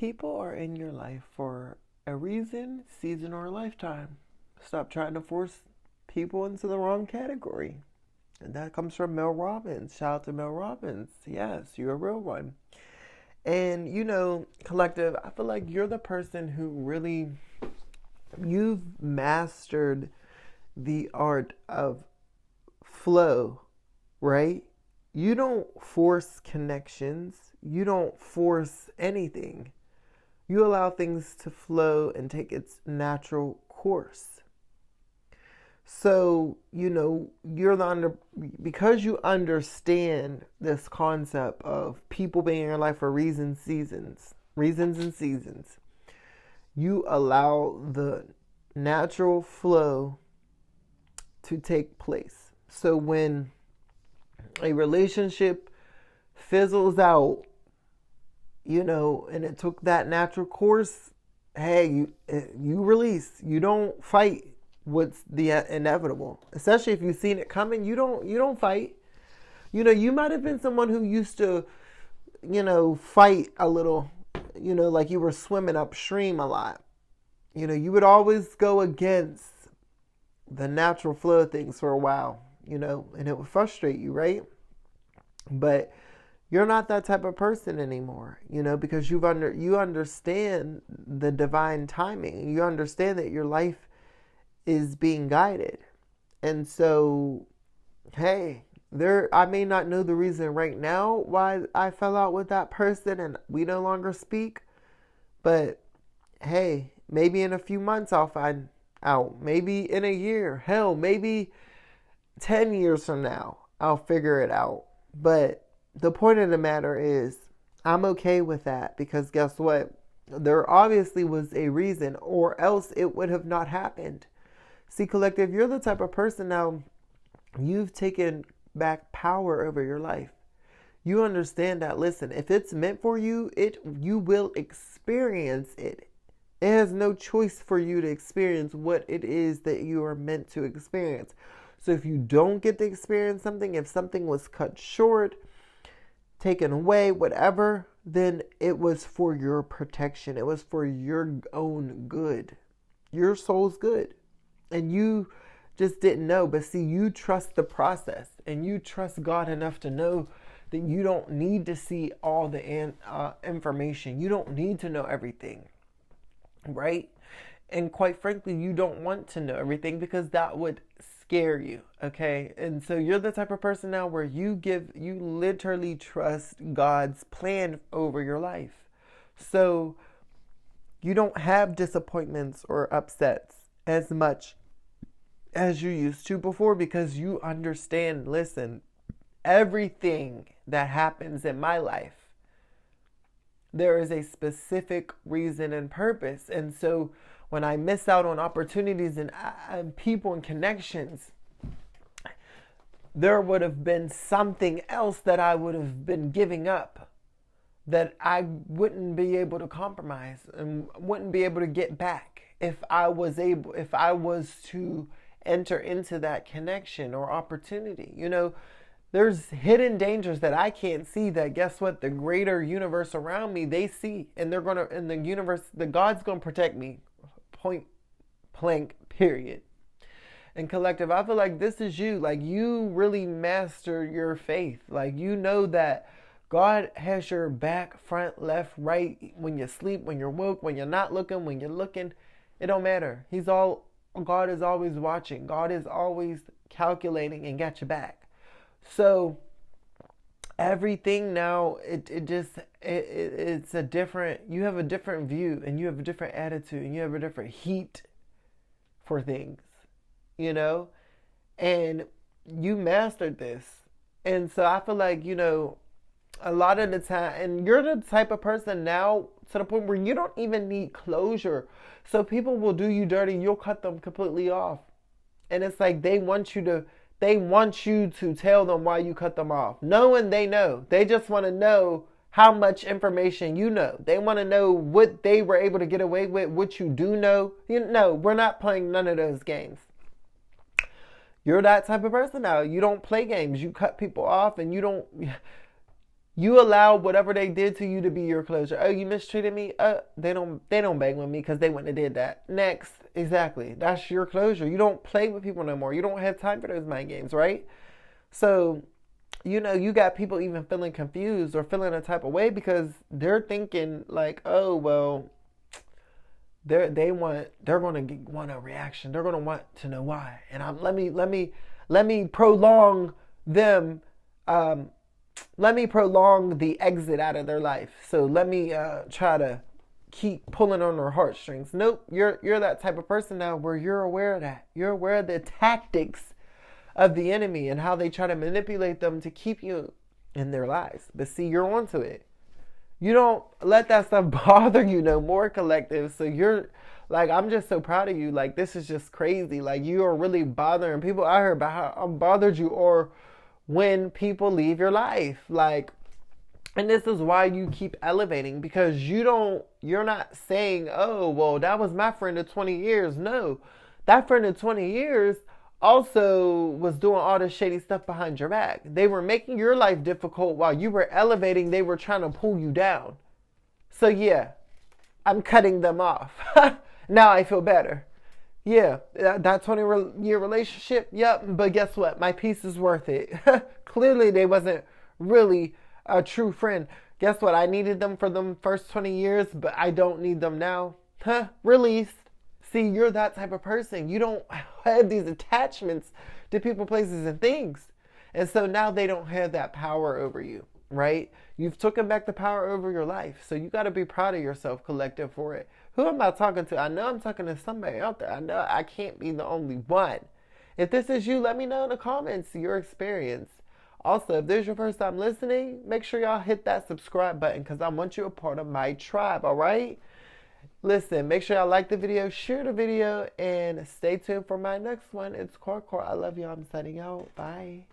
People are in your life for a reason, season, or a lifetime. Stop trying to force people into the wrong category. And that comes from Mel Robbins. Shout out to Mel Robbins. Yes, you're a real one. And, collective, I feel like you're the person who really, you've mastered the art of flow, right? You don't force connections. You don't force anything. You allow things to flow and take its natural course. So, because you understand this concept of people being in your life for reasons and seasons, you allow the natural flow to take place. So when a relationship fizzles out, and it took that natural course, hey, you release. You don't fight what's the inevitable. Especially if you've seen it coming, you don't fight. You might have been someone who used to, fight a little, like you were swimming upstream a lot. You would always go against the natural flow of things for a while, and it would frustrate you, right? But you're not that type of person anymore, because you understand the divine timing. You understand that your life is being guided. And so, hey, I may not know the reason right now why I fell out with that person and we no longer speak, but hey, maybe in a few months I'll find out. Maybe in a year. Hell, maybe 10 years from now I'll figure it out. But the point of the matter is, I'm okay with that, because guess what? There obviously was a reason, or else it would have not happened. See, collective, you're the type of person now, you've taken back power over your life. You understand that, listen, if it's meant for you, you will experience it. It has no choice for you to experience what it is that you are meant to experience. So if you don't get to experience something, if something was cut short, taken away, whatever, then it was for your protection. It was for your own good. Your soul's good. And you just didn't know. But see, you trust the process, and you trust God enough to know that you don't need to see all the information. You don't need to know everything, right? And quite frankly, you don't want to know everything, because that would scare you, okay? And so you're the type of person now where you literally trust God's plan over your life. So you don't have disappointments or upsets as much as you used to before, because you understand, listen, everything that happens in my life, there is a specific reason and purpose. And so when I miss out on opportunities and people and connections, there would have been something else that I would have been giving up, that I wouldn't be able to compromise and wouldn't be able to get back if I was to enter into that connection or opportunity. There's hidden dangers that I can't see, that guess what? The greater universe around me, they see, and the God's going to protect me. Point blank, period. And collective, I feel like this is you. Like, you really master your faith. Like, you know that God has your back, front, left, right, when you sleep, when you're woke, when you're not looking, when you're looking. It don't matter. God is always watching. God is always calculating and got your back. So everything now, it's a different, you have a different view, and you have a different attitude, and you have a different heat for things, and you mastered this. And so I feel like, a lot of the time, and you're the type of person now to the point where you don't even need closure. So people will do you dirty, you'll cut them completely off. And it's like they want you to tell them why you cut them off. Knowing they know. They just want to know how much information you know. They want to know what they were able to get away with, what you do know. We're not playing none of those games. You're that type of person now. You don't play games. You cut people off, and you don't... You allow whatever they did to you to be your closure. Oh, you mistreated me? They don't bang with me because they wouldn't have did that. Next. Exactly. That's your closure. You don't play with people no more. You don't have time for those mind games, right? So, you got people even feeling confused or feeling a type of way because they're thinking like, oh well, they're going to want a reaction. They're going to want to know why. And let me prolong them. Let me prolong the exit out of their life. So let me try to keep pulling on their heartstrings. Nope, you're that type of person now where you're aware of that. You're aware of the tactics of the enemy and how they try to manipulate them to keep you in their lives. But see, you're onto it. You don't let that stuff bother you no more, collective. So you're like, I'm just so proud of you. Like, this is just crazy. Like, you are really bothering people out here about how bothered you or when people leave your life. Like, and this is why you keep elevating, because you're not saying, oh, well, that was my friend of 20 years. No, that friend of 20 years also was doing all this shady stuff behind your back. They were making your life difficult while you were elevating. They were trying to pull you down. So yeah, I'm cutting them off. Now I feel better. Yeah, that 20-year relationship, yep, but guess what? My peace is worth it. Clearly, they wasn't really a true friend. Guess what? I needed them for them first 20 years, but I don't need them now. Released. See, you're that type of person. You don't have these attachments to people, places, and things. And so now they don't have that power over you, right? You've taken back the power over your life. So you got to be proud of yourself, collective, for it. Who am I talking to? I know I'm talking to somebody out there. I know I can't be the only one. If this is you, let me know in the comments your experience. Also, if this is your first time listening, make sure y'all hit that subscribe button because I want you a part of my tribe, all right? Listen, make sure y'all like the video, share the video, and stay tuned for my next one. It's Core. I love y'all. I'm signing out. Bye.